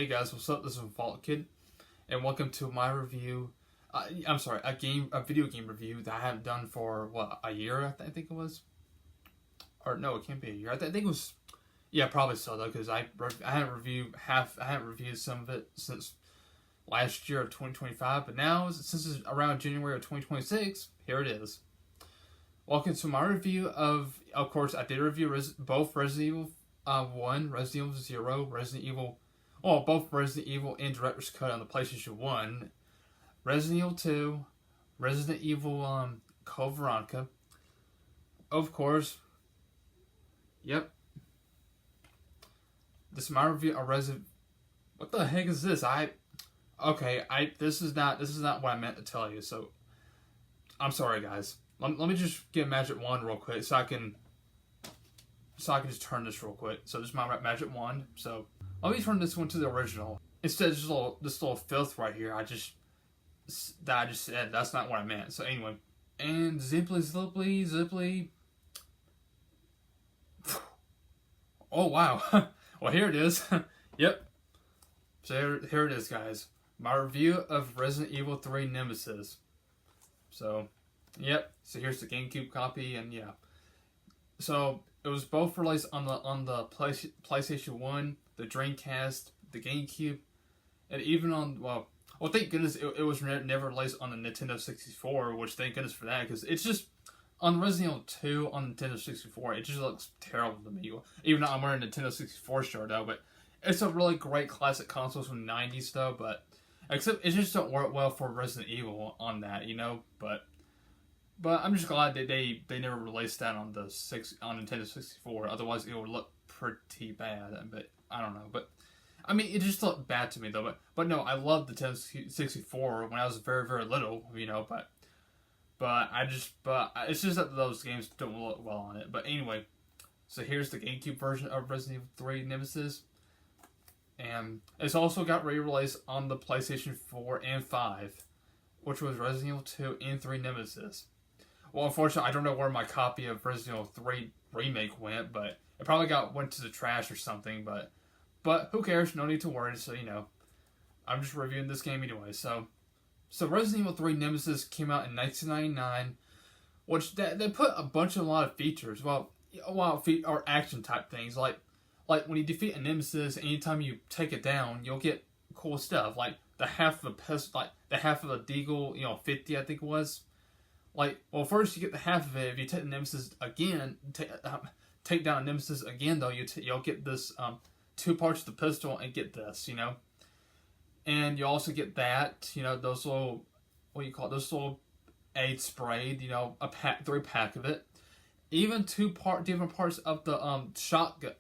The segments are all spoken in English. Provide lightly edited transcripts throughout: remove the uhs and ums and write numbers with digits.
Hey guys, what's up? This is Fault Kid, and welcome to my review. A video game review that I haven't done for a year. I think it was, or no, it can't be a year. I think it was, yeah, probably so though, because I haven't reviewed some of it since last year of 2025. But now, since it's around January of 2026, here it is. Welcome to my review of course, I did review both Resident Evil 1, Resident Evil 0, both Resident Evil and Director's Cut on the PlayStation 1, Resident Evil 2, Resident Evil Code Veronica, of course. Yep. This is my review of Resident. What the heck is this? This is not what I meant to tell you. So, I'm sorry, guys. Let me just get Magic Wand real quick so I can just turn this real quick. So this is my Magic Wand. So let me turn this one to the original. Instead of this little filth right here, I just said that's not what I meant. So anyway, and zipply. Oh wow. Well, here it is. Yep. So here it is, guys. My review of Resident Evil 3 Nemesis. So, yep. So here's the GameCube copy, and yeah. So it was both released on the PlayStation 1, the DreamCast, the GameCube, and even on thank goodness it was never released on the Nintendo 64, which thank goodness for that, because it's just on Resident Evil 2 on Nintendo 64, it just looks terrible to me. Even though I'm wearing a Nintendo 64 shirt though, but it's a really great classic console from the 90s though, but except it just don't work well for Resident Evil on that, But I'm just glad that they never released that on Nintendo 64. Otherwise, it would look pretty bad. But I don't know. But I mean, it just looked bad to me though. But no, I loved the Nintendo 64 when I was very, very little. But it's just that those games don't look well on it. But anyway, so here's the GameCube version of Resident Evil 3 Nemesis, and it's also got re-released on the PlayStation 4 and 5, which was Resident Evil 2 and 3 Nemesis. Well, unfortunately, I don't know where my copy of Resident Evil 3 Remake went, but it probably went to the trash or something, but who cares? No need to worry, so, I'm just reviewing this game anyway. So Resident Evil 3 Nemesis came out in 1999, which they put a lot of features, or action type things, like when you defeat a Nemesis, anytime you take it down, you'll get cool stuff, like the half of a pistol, like the half of a Deagle, 50, I think it was. First you get the half of it. If you take the Nemesis again, take down a Nemesis again, though, you'll get this 2 parts of the pistol and get this, And you also get that, those little, those little aid sprayed, 3-pack of it. Even different parts of the shotgun,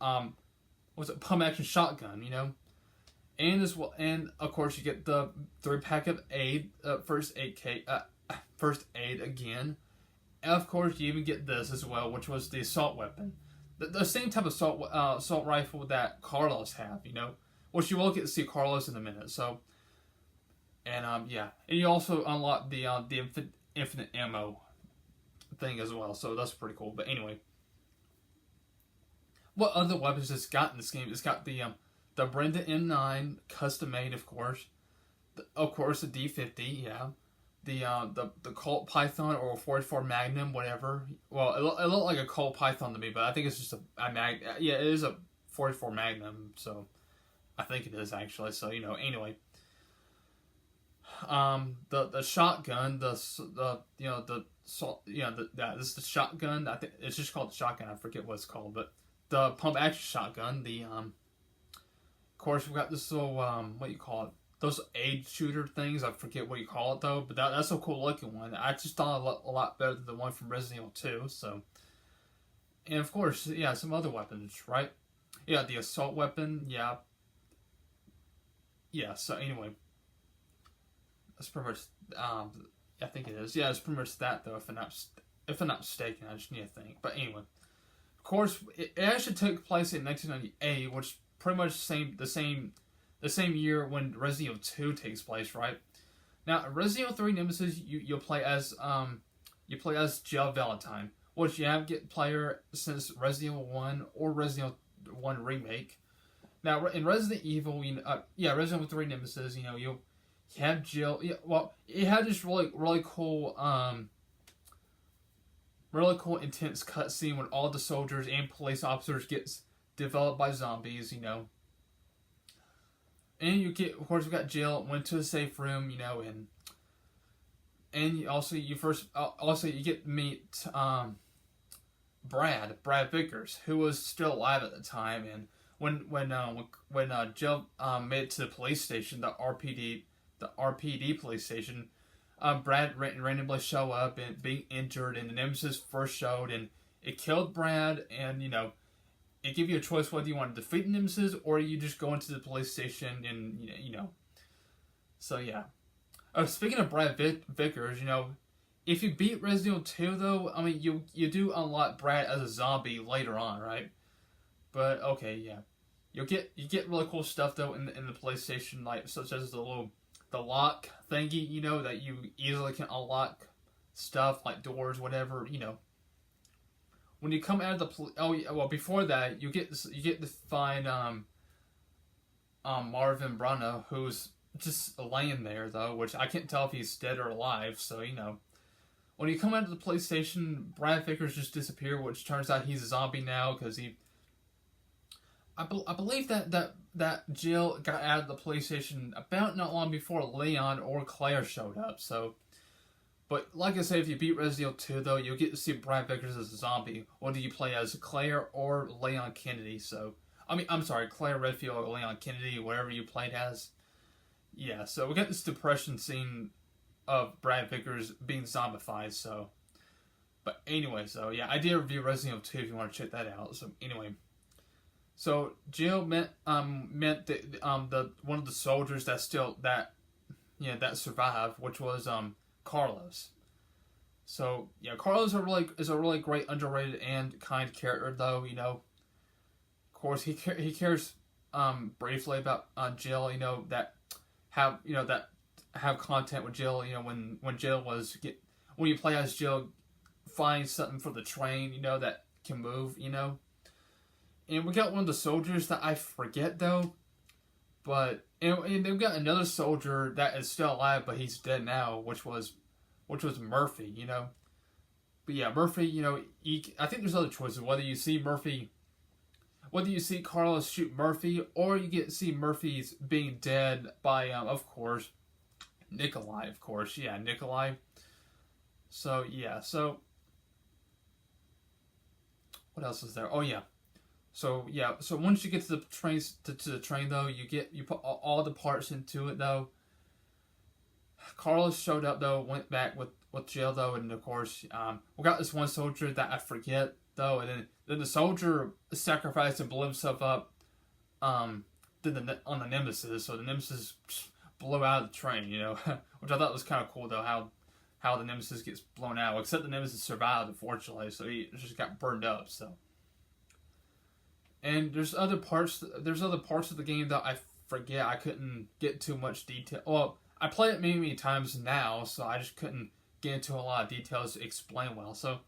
pump action shotgun, And as well, and of course you get the 3-pack of aid, first aid again. And of course you even get this as well, which was the assault weapon, the same type of assault rifle that Carlos have, which you will get to see Carlos in a minute. So, and and you also unlock the infinite ammo thing as well. So that's pretty cool. But anyway, what other weapons it's got in this game? It's got the Brenda M9 custom made, of course. The D50, yeah. The Colt Python or 44 Magnum, whatever. Well, it looked like a Colt Python to me, but I think it's just a Mag. Yeah, it is a 44 Magnum, so I think it is actually. So anyway. The shotgun, this is the shotgun. I think it's just called the shotgun. I forget what it's called, but the pump action shotgun. Of course, we got this little those aid shooter things. I forget what you call it though, but that's a cool looking one. I just thought it a lot better than the one from Resident Evil 2. So, and of course, yeah, some other weapons, right? Yeah, the assault weapon. Yeah. So anyway, that's pretty much. I think it is. Yeah, it's pretty much that though. If I'm not mistaken, I just need to think. But anyway, of course, it actually took place in 1998, which pretty much the same year when Resident Evil 2 takes place, right? Now, Resident Evil 3 Nemesis, you play as Jill Valentine, which you have get player since Resident Evil 1 or Resident Evil 1 Remake. Now in Resident Evil, Resident Evil 3 Nemesis, you have Jill. Yeah, well, it had this really cool intense cutscene when all the soldiers and police officers gets developed by zombies. And you get, of course, we got Jill went to a safe room, and also you get to meet Brad Vickers, who was still alive at the time, and when Jill made it to the police station, the RPD police station, Brad randomly show up and being injured, and the Nemesis first showed, and it killed Brad, and it gave you a choice whether you want to defeat the Nemesis or you just go into the police station, and So yeah. Speaking of Brad Vickers, if you beat Resident Evil 2, though, I mean, you do unlock Brad as a zombie later on, right? But okay, yeah, you get really cool stuff though in the police station, like such as the lock thingy, that you easily can unlock stuff like doors, whatever, When you come out of the before that you get to find Marvin Brunner, who's just laying there though, which I can't tell if he's dead or alive. So when you come out of the police station, Brad Vickers just disappeared, which turns out he's a zombie now because I believe that Jill got out of the police station about not long before Leon or Claire showed up. So, but like I said, if you beat Resident Evil 2, though, you'll get to see Brad Vickers as a zombie, whether you play as Claire or Leon Kennedy. So, I'm sorry, Claire Redfield or Leon Kennedy, whatever you played as. Yeah, so we got this depression scene of Brad Vickers being zombified. So, but anyway, so yeah, I did review Resident Evil 2 if you want to check that out. So anyway. So Jill met the one of the soldiers that survived, which was Carlos. So yeah, Carlos is a really great, underrated and kind character, though. Of course he cares briefly about Jill. That have content with Jill. When Jill when you play as Jill, find something for the train. That can move. And we got one of the soldiers that I forget though, but and they've got another soldier that is still alive, but he's dead now, which was Murphy, But yeah, Murphy, I think there's other choices whether you see Carlos shoot Murphy, or you get to see Murphy's being dead by of course Nikolai, Nikolai. So yeah, so what else is there? Oh yeah. So yeah, so once you get to the train though, you put all the parts into it though. Carlos showed up though, went back with Jill though, and of course we got this one soldier that I forget though, and then the soldier sacrificed and blew himself up on the Nemesis, so the Nemesis blew out of the train, which I thought was kind of cool though, how the Nemesis gets blown out, except the Nemesis survived unfortunately, so he just got burned up. So. And there's other parts of the game that I forget. I couldn't get too much detail. Well, I played it many times now, so I just couldn't get into a lot of details to explain well. So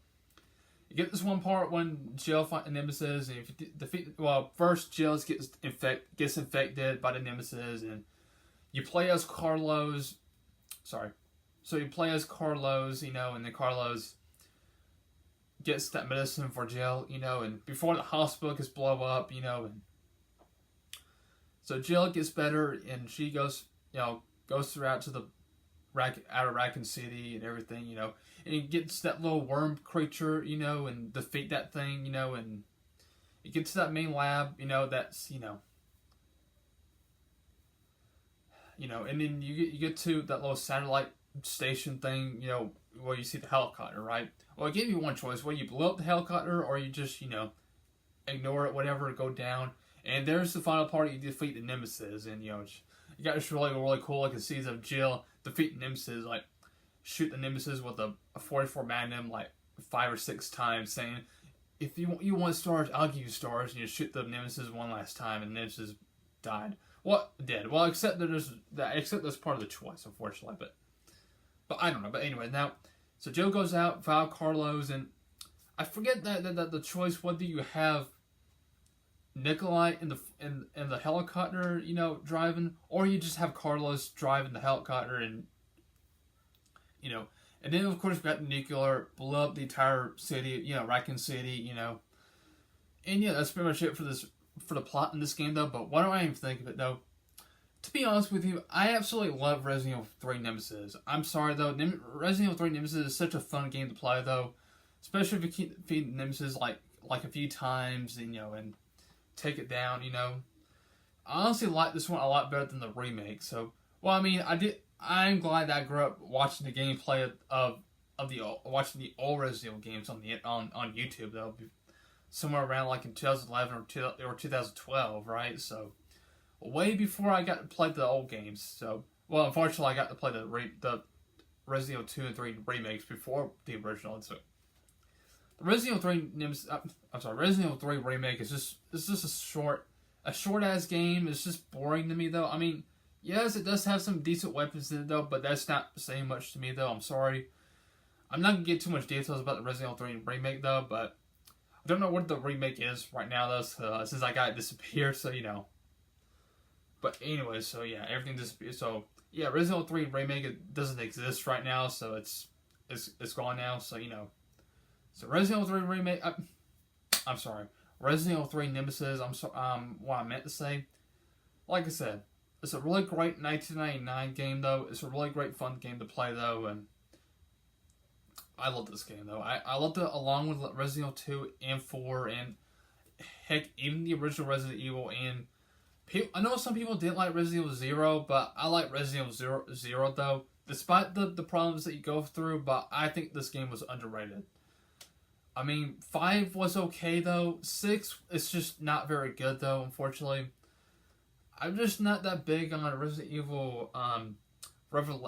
you get this one part when Jill fights the Nemesis, and if you defeat, first Jill gets infected by the Nemesis, and you play as Carlos. Sorry, so you play as Carlos, and then Carlos gets that medicine for Jill, and before the hospital gets blow up, and so Jill gets better, and she goes throughout to the outer Raccoon City and everything, and gets that little worm creature, and defeat that thing, and it gets to that main lab, that's, and then you get to that little satellite station thing, where you see the helicopter, right? Well, I gave you one choice, whether you blow up the helicopter or you just, ignore it, whatever, go down. And there's the final part, you defeat the Nemesis, and, you got this really cool, like, a scene of Jill defeat the Nemesis, like, shoot the Nemesis with a 44 Magnum, like, 5 or 6 times, saying, if you want stars, I'll give you stars, and you shoot the Nemesis one last time, and the Nemesis died. Dead. Well, except that's part of the choice, unfortunately, but I don't know. But anyway, now, so Jill goes out, found Carlos, and I forget that the choice whether you have Nikolai in the helicopter, you know, driving, or you just have Carlos driving the helicopter, and you know, and then of course we got the nuclear, blew up the entire city, you know, Raccoon City, you know, and yeah, that's pretty much it for the plot in this game though. But what do I even think of it though? To be honest with you, I absolutely love Resident Evil 3 Nemesis. I'm sorry though, Resident Evil 3 Nemesis is such a fun game to play though, especially if you keep feeding Nemesis like a few times, and you know, and take it down, you know. I honestly like this one a lot better than the remake. So, well, I mean, I'm glad that I grew up watching the gameplay of the watching the old Resident Evil games on YouTube though, somewhere around like in 2011 or 2012, right? So, way before I got to play the old games. So, well, unfortunately, I got to play the Resident Evil 2 and 3 remakes before the original. So, the Resident Evil 3 Resident Evil 3 remake is just a short ass game. It's just boring to me though. I mean, yes, it does have some decent weapons in it though, but that's not saying much to me though. I'm sorry. I'm not gonna get too much details about the Resident Evil 3 remake though, but I don't know what the remake is right now though, since I got it disappeared. So you know. But anyway, so yeah, everything disappeared. So yeah, Resident Evil 3 remake, it doesn't exist right now, so it's gone now. So you know. So Resident Evil 3 remake. I'm sorry. Resident Evil 3 Nemesis. What I meant to say. Like I said, it's a really great 1999 game though. It's a really great fun game to play though, and I love this game though. I loved it along with Resident Evil 2 and 4, and heck, even the original Resident Evil. And I know some people didn't like Resident Evil 0, but I like Resident Evil 0 though, despite the problems that you go through. But I think this game was underrated. I mean, 5 was okay though. 6 is just not very good though, unfortunately. I'm just not that big on Resident Evil,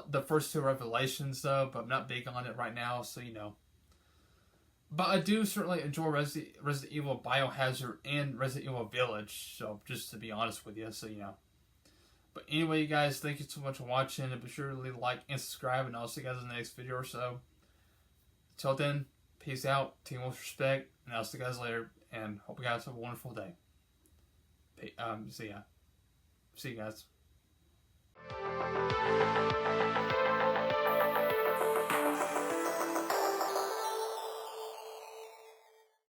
the first 2 Revelations though, but I'm not big on it right now, so you know. But I do certainly enjoy Resident Evil Biohazard and Resident Evil Village, so just to be honest with you, so you know. But anyway, you guys, thank you so much for watching, and be sure to like and subscribe, and I'll see you guys in the next video or so. Till then, peace out, team with respect, and I'll see you guys later, and hope you guys have a wonderful day. See ya. See you guys.